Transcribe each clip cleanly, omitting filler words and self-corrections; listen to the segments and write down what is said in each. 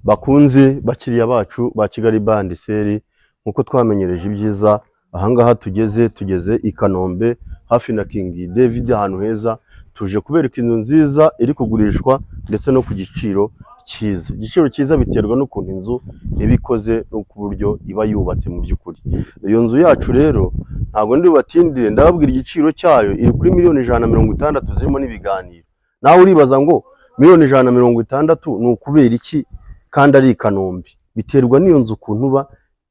Bakunze bakiriya bacu ba Kigali Band Seri, nkuko twamenyereje ibyiza, ahangaha tugeze i Kanombe hafi na King David, ahantu heza. Tuje kubereka inzu nziza iri kugurishwa ndetse no ku giciro cyiza. Igiciro cyiza biterwa n'ukuntu inzu iba ikoze no ku buryo iba yubatse mu by'ukuri. Iyo nzu yacu rero ntabwo ndi batindire, ndababwira igiciro cyayo iri kuri miliyoni 160 zirimo n'ibiganiro. Nawe uribaza ngo miliyoni 160 ni ukubera iki kandi ari i Kanombe? Biterwa n'iyo nzu ukuntu uba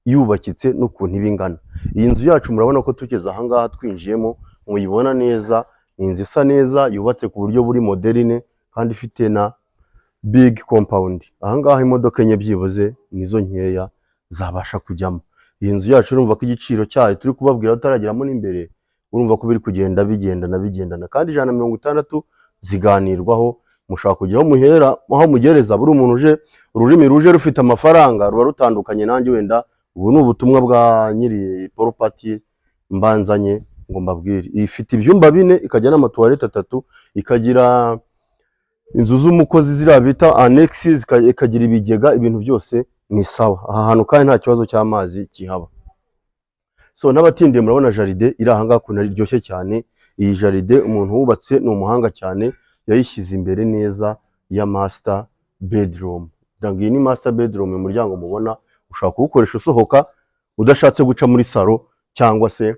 yubakitse n'ukuntu iba ingana. Iyi nzu yacu murabona ko tugeze ahangaha twinjiyemo, muyibona neza, inzu isa neza, yubatse ku buryo buri moderne kandi ifite na big compound. Ahangaha imodoka enye byibuze nizo nkeya zabasha kujyamo. Iyi nzu yacu urumva ko igiciro cyayo turi kubabwira utarageramo n'imbere, urumva ko biri kugenda bigendana kandi 160 ziganirwaho. Mushaka kujyaho muhera aho mugereza, buri umuntu uje ururimi ruje rufite amafaranga ruba rutandukanye nanjye. Wenda ubu ni ubutumwa bwa nyiri property mbanzanye ngo mbabwire. Ifite ibyumba 4, ikajya n'amatoilette 3, ikagira inzu z'umukozi ziriya bita annexes, ikagira ibigega, ibintu byose ni sawa. Aha hantu kandi nta kibazo cy'amazi kihaba. So n'abatindiye murabona jaride iri ahangaha kuntu iryoshye cyane. Iyi jaride umuntu wubatse ni umuhanga cyane, yayishyize imbere neza ya master bedroom. Iyi ni master bedroom, umuryango mubona ushaka kuwukoresha usohoka udashatse guca muri salo, cyangwa se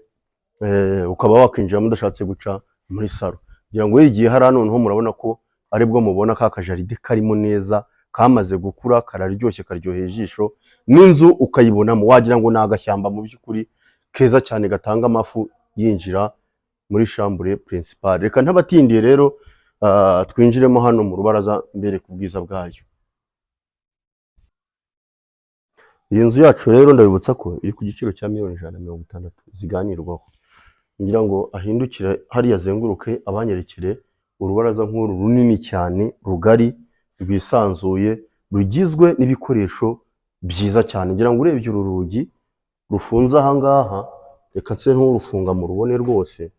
ukaba wakinjira udashatse guca muri salo. Kugira ngo yigiye hari hano noneho murabona ko aribwo mubona ka kajaride karimo neza, kamaze gukura, kararyoshye, karyoheye ijisho, n'inzu ukayibonamo wagira ngo nagashyamba mu by'ukuri keza cyane gatanga amafu yinjira muri chambre principale. Reka ntabatindiye rero twinjiremo hano mu rubaraza mbere ku bwiza bwayo. Iyi nzu yacu rero ndabibutsa ko iri ku giciro cya miliyoni 160 ziganirwaho. Ngira ngo ahindukire hariya azenguruke abanyerekere urubaraza nk'uru runini cyane, rugari, rwisanzuye, rugizwe n'ibikoresho byiza cyane. Ngira ngo urebye uru rugi rufunze ahangaha, reka nse nturufunga mu rubone rwose,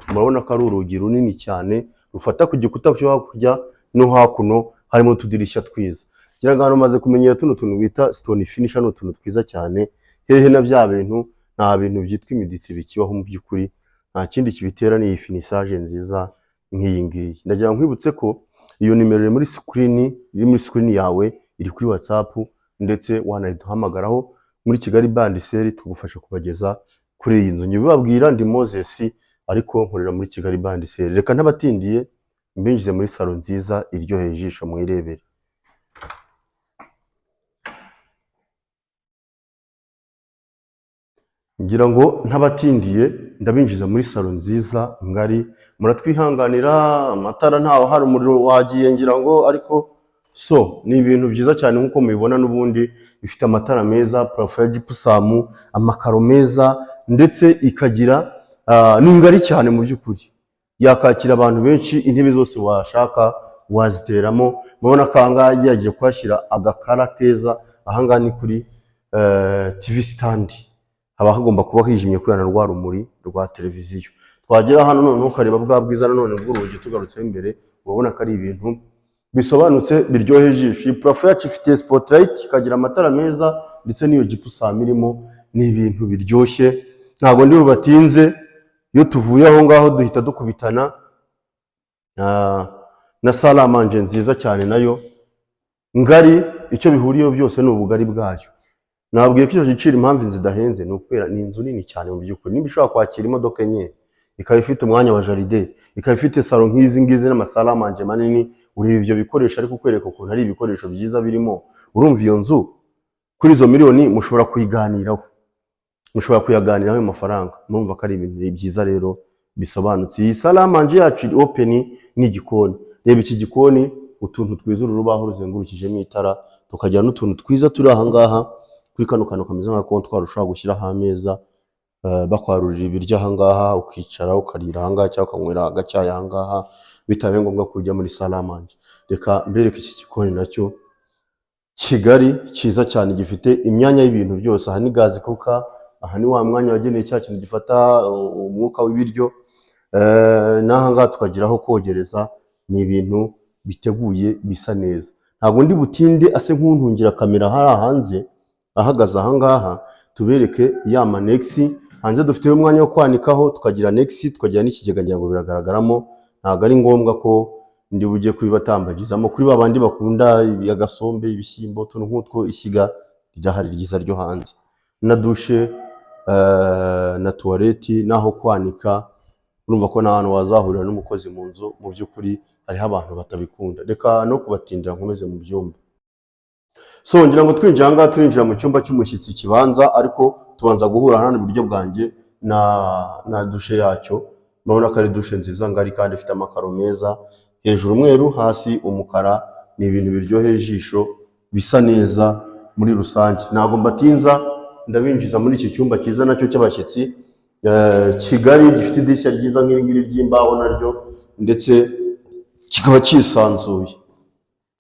murabona ko ari urugi runini cyane rufata ku gikuta cyo hakurya no hakuno, harimo utudirishya twiza. Ngira ngo hano maze kumenyera tuno tuntu bita stone finish, no tuntu twiza cyane. Hehe na bya bintu, nta bintu byitwa imiditi bikibaho mu by'ukuri, nta kindi kibitera ni iyi finissage nziza nk'iyi ngiyi. Ndagira ngo nkwibutse ko iyo nimero iri muri screen yawe, iri kuri WhatsApp, ndetse wanayiduhamagaraho muri Kigali Band Seri tugufasha kubageza kuri iyi nzu. Nyibabwira ndi Moses, ariko nkorera muri Kigali Band Seri. Reka ntabatindiye mbinjize muri salo nziza iryoheye ijisho, mwirebere. Ngira ngo ntabatindiye ndabinjiza muri salo nziza ngari. Muratwihanganira, amatara ntaho hari, umuriro wagiye ngira ngo, ariko so ni ibintu byiza cyane nkuko mubibona. N'ubundi ifite amatara meza, parafo ya gypsum, amakaro meza, ndetse ikagira ni ngari cyane mu by'ukuri, yakakira abantu benshi. Intebe zose washaka waziteramo. Mubona ko ahangaha yagiye kwashyira agakara keza. Ahangaha ni kuri TV stand, haba hagomba kuba hijimye kubera rwa rumuri rwa televiziyo. Twagera hano noneho ukareba bwa bwiza nanone bw'urugi tugarutseho imbere, urabona ko ari ibintu bisobanutse biryoheye ijisho. Iyi parafo yacu ifite spotlight, ikagira amatara meza, ndetse n'iyo gypsum irimo. Ni ibintu biryoshye, ntabwo ndi bubatinze. Iyo tuvuye aho ngaho duhita dukubitana na salle à manger nziza cyane, nayo ngari. Icyo bihuriyeho byose ni ubugari bwayo. Nabwiye ko icyo giciro impamvu inzu idahenze ni ukubera ni inzu nini cyane mu by'ukuri. Niba ishobora kwakira imodoka enye, ikaba ifite umwanya wa jaride, ikaba ifite salo nk'izi ngizi n'amasala à manger manini, ureba ibyo bikoresho ariko kwereka ukuntu ari ibikoresho byiza birimo, urumva iyo nzu kuri izo miliyoni mushobora kuyiganiraho, mushobora kuyaganiraho ayo mafaranga. Murumva ko ari ibintu byiza rero bisobanutse. Iyi sala à manger yacu open n'igikoni. Reba iki gikoni, utuntu twiza, urubaho ruzengurukijemo itara, tukagira n'utuntu twiza turi ahangaha kuri kano kantu kameze nka comptoir ushobora gushyiraho ameza, bakwarurira ibiryo ahangaha, ukicara ukarira ahangaha cyangwa ukanywera agacyayi ahangaha, bitabaye ngombwa kujya muri sala à manger. Reka mbereke iki gikoni nacyo kigari cyiza cyane, gifite imyanya y'ibintu byose. Aha ni gazi kuka, aha ni wa mwanya wageneye cya kintu gifata umwuka w'ibiryo, n'ahangaha tukagira aho kogereza. Ni ibintu biteguye bisa neza. ntabwo ndi butinde ase nk'untungira kamera hariya hanze ahagaze ahangaha, tubereke ya manexi hanze. Dufite umwanya wo kwanikaho, tukagira nexi, tukagira n'ikigega, ngira ngo biragaragaramo. Ntabwo ari ngombwa ko ndi bujye kubibatambagizamo kuri babandi bakunda agasombe, ibishyimbo, tuntu nk'utwo. Ishyiga rirahari ryiza ryo hanze, na dushe na tuwareti, naho kwanika. Urumva ko n'ahantu wazahurira n'umukozi mu nzu, mu by'ukuri hariho abantu batabikunda. Reka no kubatindira nkomeze mu byumba. So ngira ngo twinjira ahangaha, turinjira mu cyumba cy'umushyitsi kibanza, ariko tubanza guhura hano iburyo bwanjye na dushe yacyo. Murabona ko ari dushe nziza ngari kandi ifite amakaro meza, hejuru umweru, hasi umukara. Ni ibintu biryoheye ijisho, bisa neza muri rusange. Ntabwo mbatinza, ndabinjiza muri iki cyumba cyiza nacyo cy'abashyitsi kigari, gifite idirishya ryiza nk'iri ngiri ry'imbaho naryo, ndetse kikaba cyisanzuye.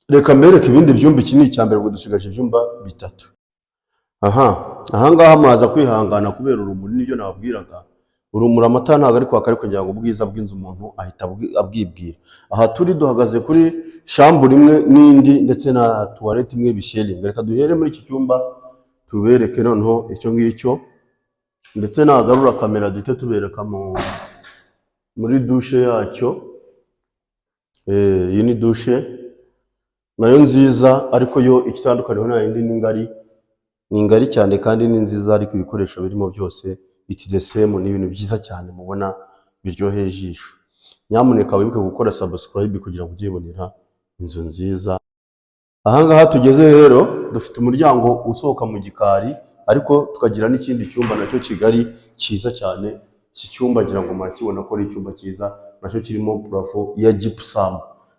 Reka mbereke ibindi byumba. Iki ni icyambere, ubwo dusigaje ibyumba bitatu. Ahangaha mwaza kwihangana kubera urumuri, nibyo nababwiraga. Urumuri amatara ntabwo ari kwaka, ariko kugira ngo ubwiza bw'inzu umuntu ahita abwibwira. Aha turi duhagaze kuri shambure imwe n'indi, ndetse na tuwarete imwe bisharinga. Reka duhere muri iki cyumba tubereke noneho icyo ngicyo, ndetse nagarura kamera duhite tubereka muri dushe yacyo. Iyi ni dushe nayo nziza, ariko yo ikitandukaniyeho na yindi ni ngari cyane kandi ni nziza, ariko ibikoresho birimo byose it's the same. Ni ibintu byiza cyane mubona biryoheye ijisho. Nyamuneka wibuke gukora subscribe kugira ngo ujyibonera inzu nziza. Ahangaha tugeze rero, dufite umuryango usohoka mu gikari, ariko tukagira n'ikindi cyumba nacyo kigari cyiza cyane. Iki cyumba ngira ngo murakibona ko ari icyumba cyiza, nacyo kirimo plafo ya gypsum.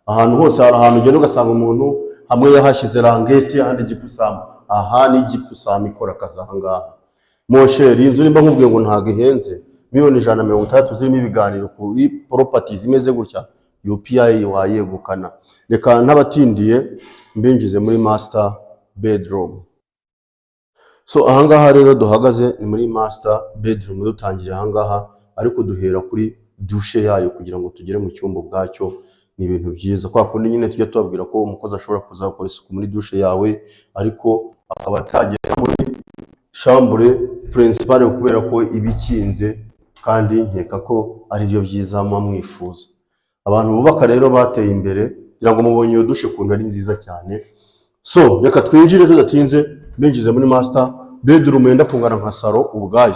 Ahantu hose hari ahantu ugenda ugasanga umuntu hamwe yahashyize rangete, ahandi gypsum. Aha ni gypsum ikora akazi ahangaha. Mosheri, inzu nimba nkubwiye ngo ntago ihenze, miliyoni 160 zirimo ibiganiro kuri properties imeze gutya, UPI wayegukana. Reka ntabatindiye mbinjize muri master bedroom. So ahangaha rero duhagaze ni muri master bedroom, dutangire ahangaha, ariko duhera kuri dushe yayo kugira ngo tugere mu cyumba bwacyo. Ni ibintu byiza, kwa kundi nyine tujya tubabwira ko umukozi ashobora kuzakora isuku muri dushe yawe, ariko akaba atagera muri shambure principale kubera ko ibikinze, kandi nkeka ko ari byo byiza mwifuza. Abantu bubaka rero bateye imbere, kugira ngo mubonye iyo dushe kuntu ari nziza cyane. So reka twinjire tudatinze, binjize muri master bedroom yenda kungana nka salo ubwayo.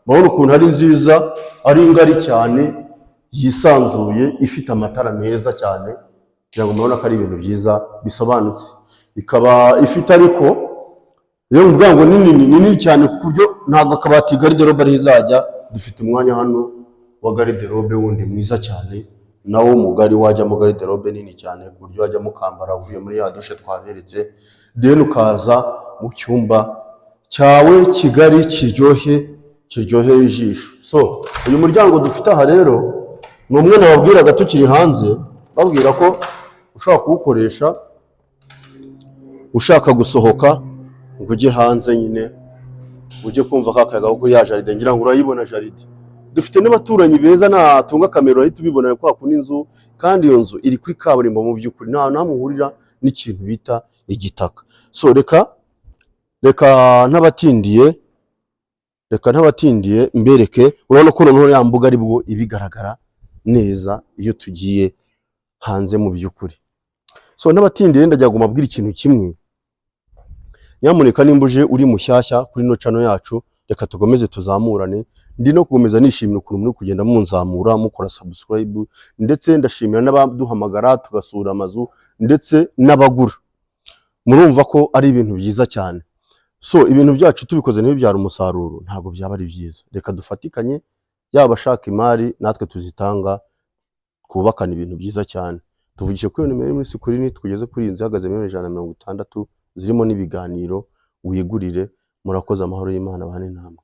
Murabona ukuntu ari nziza, ari ngari cyane, yisanzuye, ifite amatara meza cyane, kugira ngo mubona ko ari ibintu byiza bisobanutse. Ikaba ifite ariko iyo mvuga ngo nini cyane, ku buryo ntabwo akabati garderobe ari izajya. Dufite umwanya hano wa garderobe wundi mwiza cyane, nawo mugari wajyamo garderobe nini cyane, ku buryo wajya mukambara uvuye muri ya dushe twaberetse, then ukaza mu cyumba cyawe kigari kiryoheye ijisho. So uyu muryango dufite aha rero ni umwe nababwiraga tukiri hanze, babwira ko ushobora kuwukoresha ushaka gusohoka ngo ujye hanze, nyine ujye kumva kakayaga kuko ya jaride, ngira ngo urayibona jaride. Dufite n'abaturanyi beza, natunga kamera ahita ubibona kwa kundi inzu, kandi iyo nzu iri kuri kaburimbo mu by'ukuri, nta namuhurira n'ikintu bita igitaka. So reka ntabatindiye mbereke. Urabona ko noneho ya mbuga ari bwo ibigaragara neza iyo tugiye hanze mu by'ukuri. So ntabatindiye ndajya gumabwira ikintu kimwe. Nyamuneka nimba uje uri mushyashya kuri no channel yacu, reka tugomeze tuzamurane. Ndi no gukomeza nishimira ukuntu muri kugenda munzamura mukora subscribe, ndetse ndashimira n'abaduhamagara tugasura amazu, ndetse n'abagura. Murumva ko ari ibintu byiza cyane. So ibintu byacu tubikoze ntibibyara umusaruro, ntabwo byaba ari byiza. Reka dufatikanye, yaba ashaka imari natwe tuzitanga, kubakana ibintu byiza cyane. Tuvugishe ko nimero muri screen tugeze kuri inzu ihagaze 160 zirimo n'ibiganiro, wigurire. Murakoze, amahoro y'Imana bane namwe.